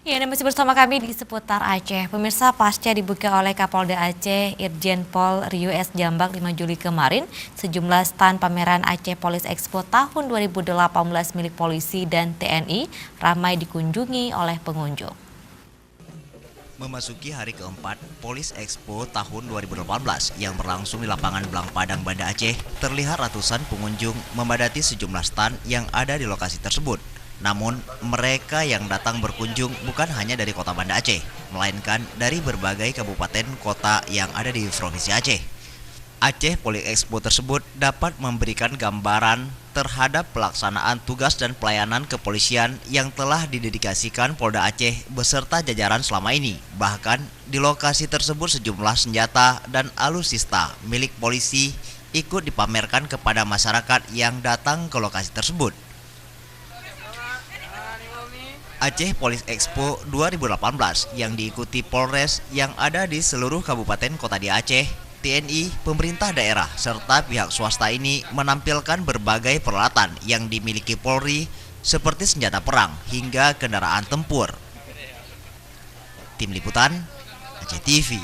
Ya, Anda masih bersama kami di seputar Aceh. Pemirsa, pasca dibuka oleh Kapolda Aceh Irjen Pol Riu S. Jambak 5 Juli kemarin, sejumlah stan pameran Aceh Police Expo tahun 2018 milik polisi dan TNI ramai dikunjungi oleh pengunjung. Memasuki hari keempat Police Expo tahun 2018 yang berlangsung di lapangan Blang Padang, Banda Aceh, terlihat ratusan pengunjung memadati sejumlah stan yang ada di lokasi tersebut. Namun, mereka yang datang berkunjung bukan hanya dari kota Banda Aceh, melainkan dari berbagai kabupaten kota yang ada di Provinsi Aceh. Aceh Police Expo tersebut dapat memberikan gambaran terhadap pelaksanaan tugas dan pelayanan kepolisian yang telah didedikasikan Polda Aceh beserta jajaran selama ini. Bahkan di lokasi tersebut sejumlah senjata dan alutsista milik polisi ikut dipamerkan kepada masyarakat yang datang ke lokasi tersebut. Aceh Police Expo 2018 yang diikuti Polres yang ada di seluruh kabupaten kota di Aceh, TNI, pemerintah daerah, serta pihak swasta ini menampilkan berbagai peralatan yang dimiliki Polri seperti senjata perang hingga kendaraan tempur. Tim Liputan, Aceh TV.